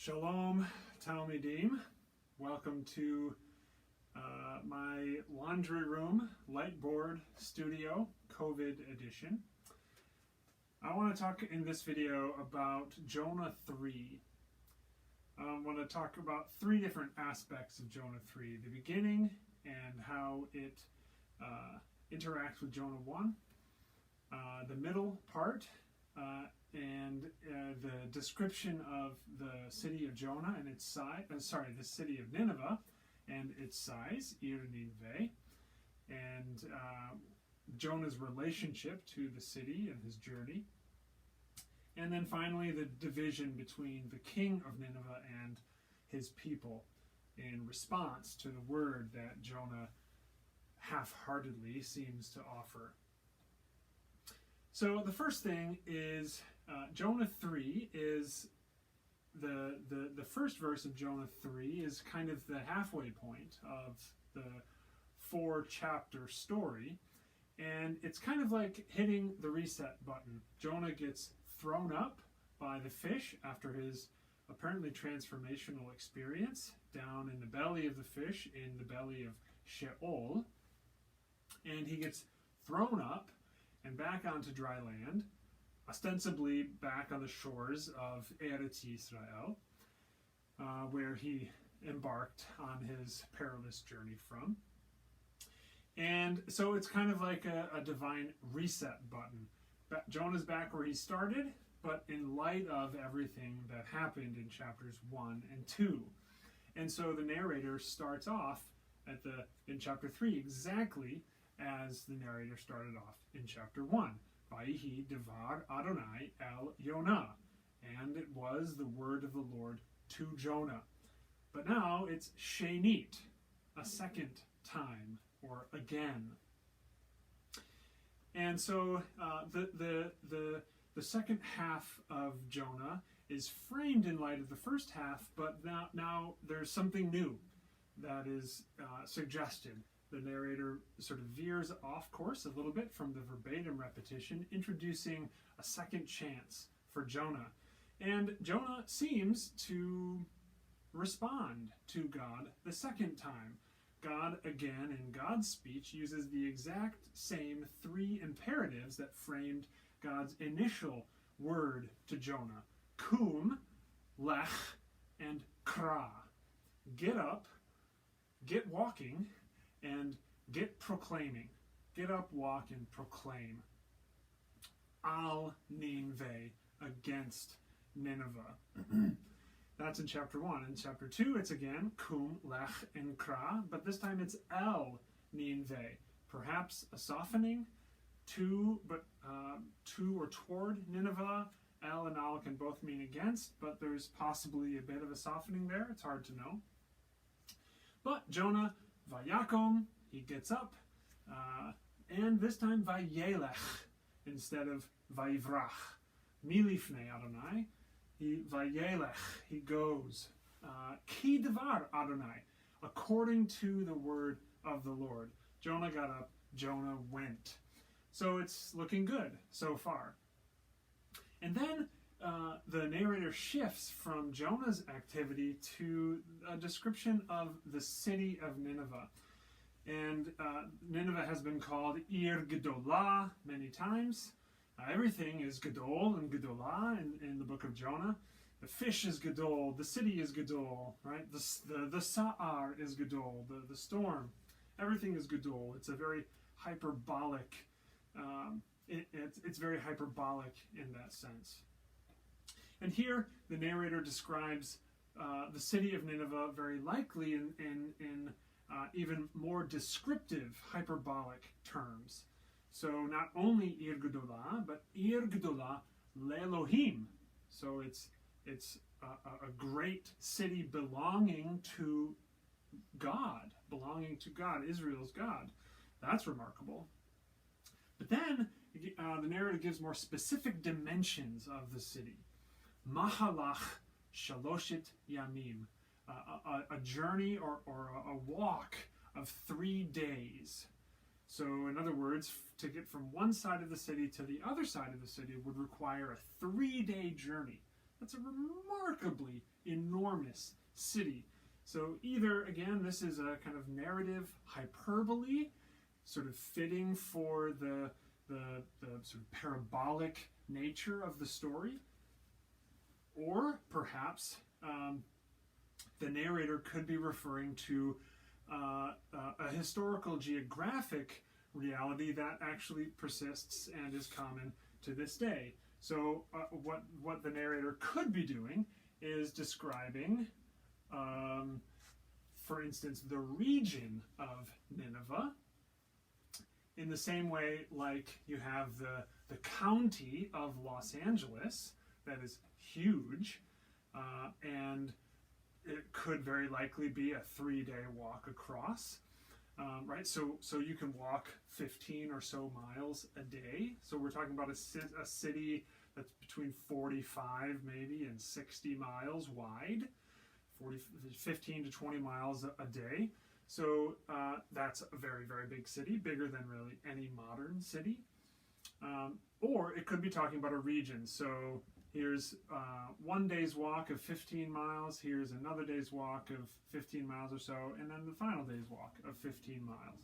Shalom, Talmidim. Welcome to my laundry room, lightboard studio, COVID edition. I want to talk in this video about Jonah 3. I want to talk about three different aspects of Jonah 3. The beginning and how it interacts with Jonah 1. The middle part, and the description of the city of Jonah and its size, the city of Nineveh and its size, Ir Nineveh, and Jonah's relationship to the city and his journey. And then finally, the division between the king of Nineveh and his people in response to the word that Jonah half-heartedly seems to offer. So the first thing is Jonah 3 is the first verse of Jonah 3 is kind of the halfway point of the 4-chapter story, and it's kind of like hitting the reset button. Jonah gets thrown up by the fish after his apparently transformational experience down in the belly of the fish, in the belly of Sheol, and he gets thrown up and back onto dry land, ostensibly back on the shores of Eretz Yisrael, where he embarked on his perilous journey from. And so it's kind of like a divine reset button. Jonah's back where he started, but in light of everything that happened in chapters 1 and 2. And so the narrator starts off in chapter 3 exactly as the narrator started off in chapter 1. Vayhi devar Adonai el Jonah. And it was the word of the Lord to Jonah. But now it's shenit, a second time, or again. And so the second half of Jonah is framed in light of the first half, but now there's something new that is suggested. The narrator sort of veers off course a little bit from the verbatim repetition, introducing a second chance for Jonah. And Jonah seems to respond to God the second time. God, again, in God's speech, uses the exact same 3 imperatives that framed God's initial word to Jonah. Kum, lech, and kra. Get up, get walking, and get proclaiming. Get up, walk, and proclaim. Al Nineveh, against Nineveh. That's in chapter 1. In chapter 2, it's again kum, lech, and kra, but this time it's el Nineveh. Perhaps a softening to or toward Nineveh. El and al can both mean against, but there's possibly a bit of a softening there. It's hard to know. But Jonah, vayakom, he gets up, and this time vayelech instead of vayivrach. Milifnei Adonai, he vayelech, he goes. Ki devar Adonai, according to the word of the Lord. Jonah got up, Jonah went. So it's looking good so far. And then the narrator shifts from Jonah's activity to a description of the city of Nineveh. And Nineveh has been called Ir Gedolah many times. Everything is Gedol and Gedolah in the book of Jonah. The fish is Gedol, the city is Gedol, right? The Sa'ar is Gedol, the storm. Everything is Gedol. It's a very hyperbolic, it's very hyperbolic in that sense. And here the narrator describes the city of Nineveh very likely in even more descriptive hyperbolic terms. So not only Ir Gedolah, but Ir Gedolah Le'Elohim. So it's a great city belonging to God, Israel's God. That's remarkable. But then the narrator gives more specific dimensions of the city. Mahalach Shaloshet Yamim, a journey or a walk of 3 days. So in other words, to get from one side of the city to the other side of the city would require a 3-day journey. That's a remarkably enormous city. So either, again, this is a kind of narrative hyperbole, sort of fitting for the sort of parabolic nature of the story, or perhaps the narrator could be referring to a historical geographic reality that actually persists and is common to this day. So what the narrator could be doing is describing, for instance, the region of Nineveh, in the same way like you have the county of Los Angeles that is huge, and it could very likely be a 3-day walk across, right? So you can walk 15 or so miles a day. So we're talking about a city that's between 45 maybe and 60 miles wide, 15 to 20 miles a day. So that's a very, very big city, bigger than really any modern city. Or it could be talking about a region. So here's 1 day's walk of 15 miles, here's another day's walk of 15 miles or so, and then the final day's walk of 15 miles.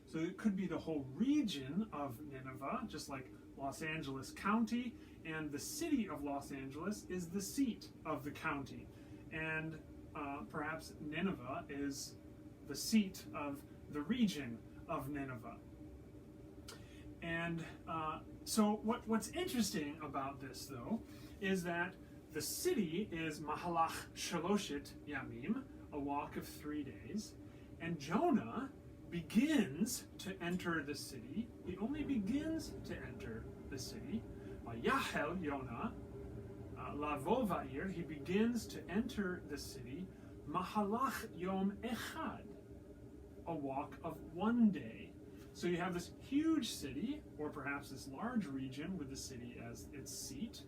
So it could be the whole region of Nineveh, just like Los Angeles County, and the city of Los Angeles is the seat of the county. And perhaps Nineveh is the seat of the region of Nineveh. And so what's interesting about this, though, is that the city is Mahalach Shaloshit Yamim, a walk of 3 days, and Jonah begins to enter the city. He only begins to enter the city. Yahel Yonah, Lavo Va'ir, he begins to enter the city. Mahalach Yom Echad, a walk of 1 day. So you have this huge city, or perhaps this large region with the city as its seat.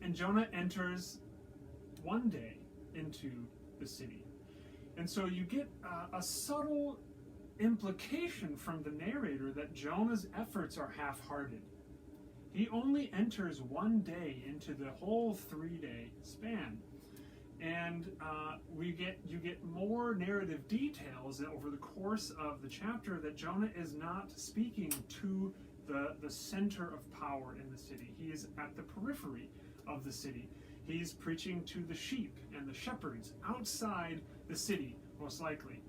And Jonah enters 1 day into the city. And so you get a subtle implication from the narrator that Jonah's efforts are half-hearted. He only enters 1 day into the whole 3-day span. And you get more narrative details over the course of the chapter that Jonah is not speaking to the center of power in the city. He is at the periphery of the city. He's preaching to the sheep and the shepherds outside the city, most likely.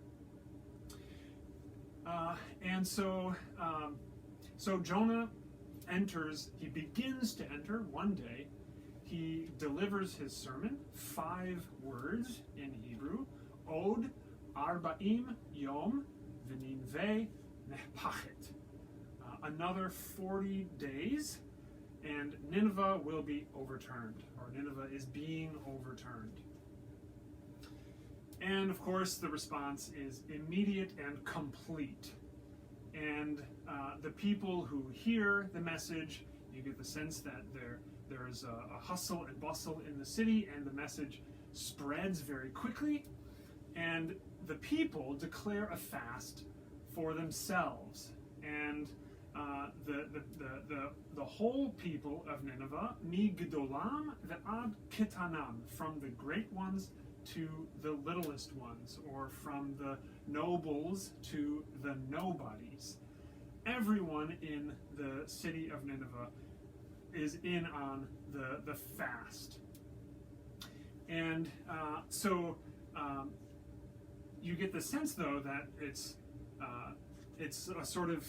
And so Jonah enters, he begins to enter 1 day. He delivers his sermon, 5 words in Hebrew, Od Arba'im Yom V'ninveh Nehpachet. Another 40 days, and Nineveh will be overturned, or Nineveh is being overturned. And of course, the response is immediate and complete. And the people who hear the message, you get the sense that there's a hustle and bustle in the city, and the message spreads very quickly. And the people declare a fast for themselves. And the whole people of Nineveh, mi gedolam ve'ad ketanam, from the great ones to the littlest ones, or from the nobles to the nobodies. Everyone in the city of Nineveh is in on the fast. And so you get the sense, though, that it's a sort of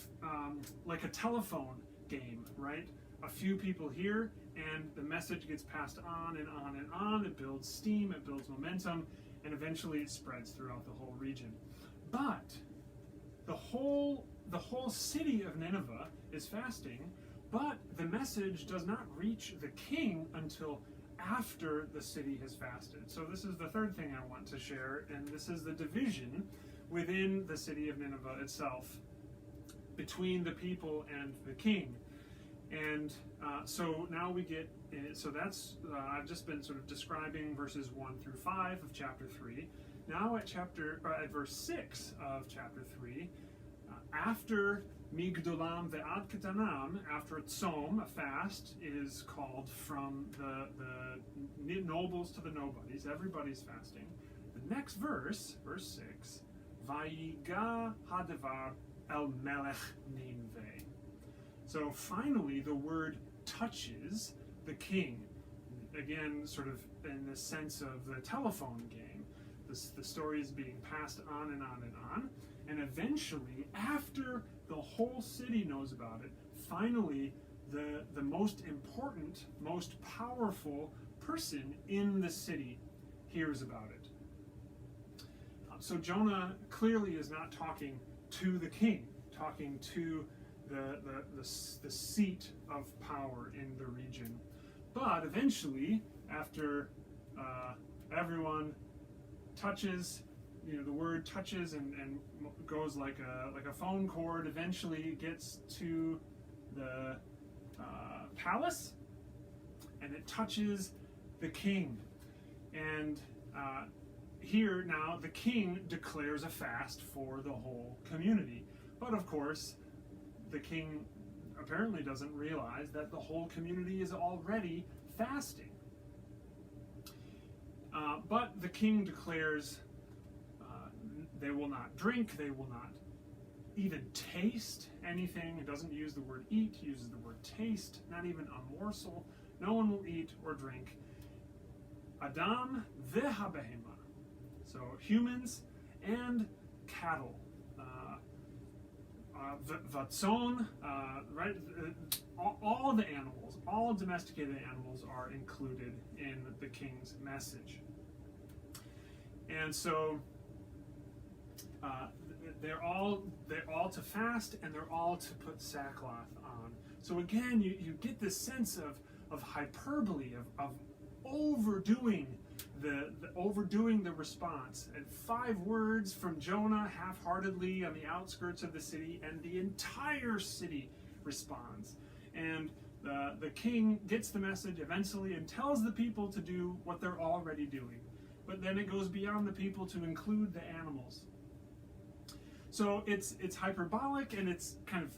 like a telephone game, right? A few people hear, and the message gets passed on and on and on. It builds steam, it builds momentum, and eventually it spreads throughout the whole region. But the whole city of Nineveh is fasting, but the message does not reach the king until after the city has fasted. So this is the third thing I want to share, and this is the division within the city of Nineveh itself between the people and the king. And so now we get, so that's, I've just been sort of describing verses 1 through 5 of chapter 3. Now at verse 6 of chapter 3, after Migdolam ve'ad ketanam, after a tzom, a fast, is called from the nobles to the nobodies. Everybody's fasting. The next verse, verse 6, Vayiga hadavar el melech Nineveh. So finally, the word touches the king. Again, sort of in the sense of the telephone game. The story is being passed on and on and on. And eventually, after the whole city knows about it, finally, the most important, most powerful person in the city hears about it. So Jonah clearly is not talking to the king, talking to the seat of power in the region. But eventually, after everyone touches, the word touches and goes like a phone cord, eventually it gets to the palace, and it touches the king. And here now the king declares a fast for the whole community. But of course, the king apparently doesn't realize that the whole community is already fasting. But the king declares they will not drink, they will not even taste anything. It doesn't use the word eat, it uses the word taste, not even a morsel. No one will eat or drink. Adam ve'habehema, so humans and cattle. Vatson, right? All the animals, all domesticated animals are included in the king's message. And so they're all to fast, and they're all to put sackcloth on. So again, you get this sense of hyperbole, of overdoing the response. And 5 words from Jonah half-heartedly on the outskirts of the city, and the entire city responds. And the king gets the message eventually and tells the people to do what they're already doing. But then it goes beyond the people to include the animals. So it's hyperbolic, and it's kind of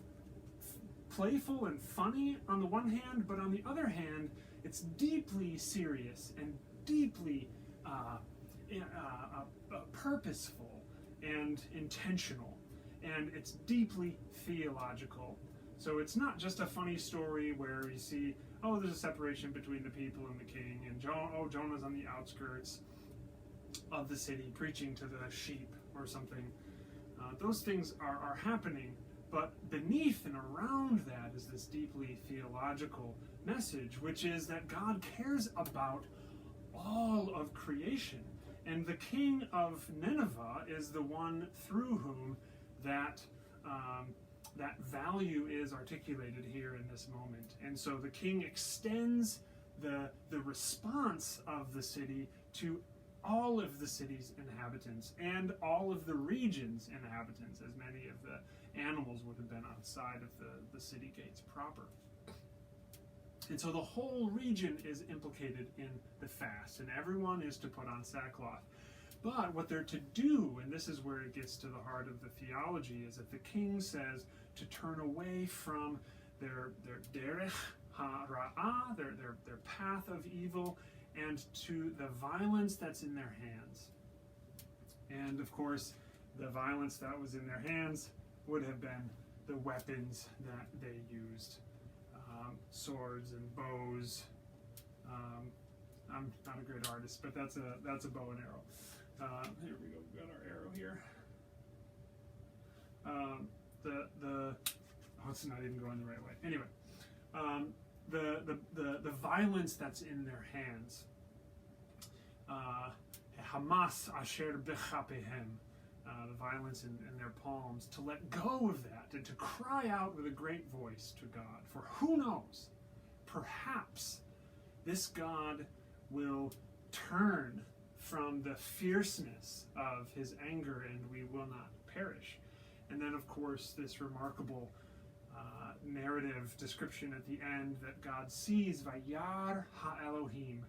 playful and funny on the one hand, but on the other hand, it's deeply serious and deeply purposeful and intentional, and it's deeply theological. So it's not just a funny story where you see, there's a separation between the people and the king, and Jonah's on the outskirts of the city preaching to the sheep or something. Those things are happening, but beneath and around that is this deeply theological message, which is that God cares about all of creation. And the king of Nineveh is the one through whom that value is articulated here in this moment. And so the king extends the response of the city to all of the city's inhabitants and all of the region's inhabitants, as many of the animals would have been outside of the city gates proper. And so the whole region is implicated in the fast, and everyone is to put on sackcloth. But what they're to do, and this is where it gets to the heart of the theology, is that the king says to turn away from their derech ha'ra'ah, their path of evil, and to the violence that's in their hands. And of course, the violence that was in their hands would have been the weapons that they used. Swords and bows. I'm not a great artist, but that's a bow and arrow. Here we go. We've got our arrow here. It's not even going the right way. Anyway, the violence that's in their hands. Hamas asher bechapehem. The violence in their palms, to let go of that and to cry out with a great voice to God. For who knows, perhaps this God will turn from the fierceness of his anger and we will not perish. And then, of course, this remarkable narrative description at the end that God sees Vayar ha-Elohim,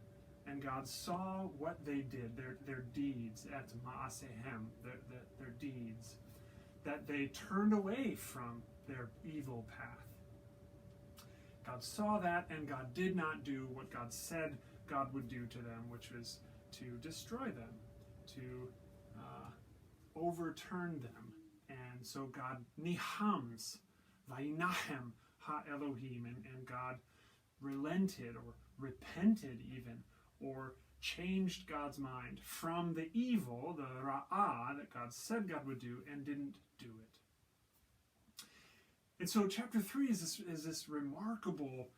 and God saw what they did, their deeds, at ma'asehem, their deeds, that they turned away from their evil path. God saw that, and God did not do what God said God would do to them, which was to destroy them, to overturn them. And so God nihams, vainahem ha Elohim, and God relented or repented even, or changed God's mind from the evil, the ra'ah, that God said God would do and didn't do it. And so chapter 3 is this remarkable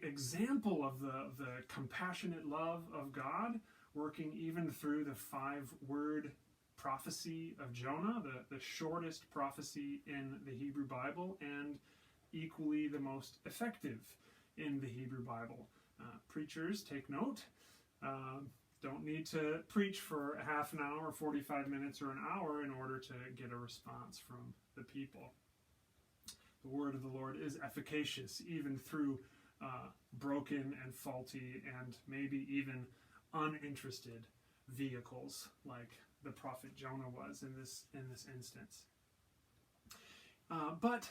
example of the compassionate love of God, working even through the 5-word prophecy of Jonah, the shortest prophecy in the Hebrew Bible, and equally the most effective in the Hebrew Bible. Preachers, take note. Don't need to preach for a half an hour, 45 minutes, or an hour in order to get a response from the people. The word of the Lord is efficacious, even through broken and faulty and maybe even uninterested vehicles, like the prophet Jonah was in this instance. But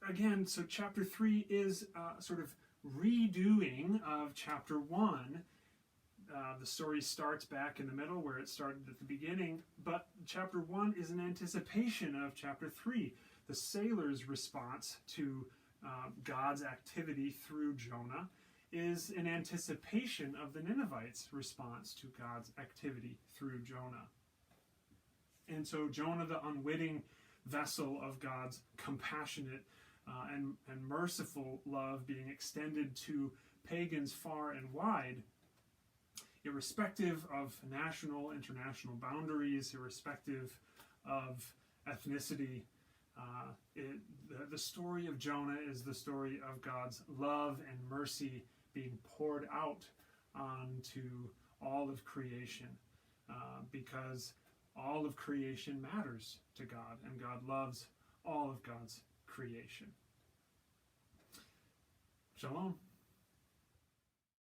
again, so chapter 3 is sort of redoing of chapter 1. The story starts back in the middle where it started at the beginning, but chapter 1 is an anticipation of chapter 3. The sailors' response to God's activity through Jonah is an anticipation of the Ninevites' response to God's activity through Jonah. And so Jonah, the unwitting vessel of God's compassionate and merciful love being extended to pagans far and wide, irrespective of national, international boundaries, irrespective of ethnicity. The story of Jonah is the story of God's love and mercy being poured out onto all of creation, because all of creation matters to God, and God loves all of God's creation. Shalom.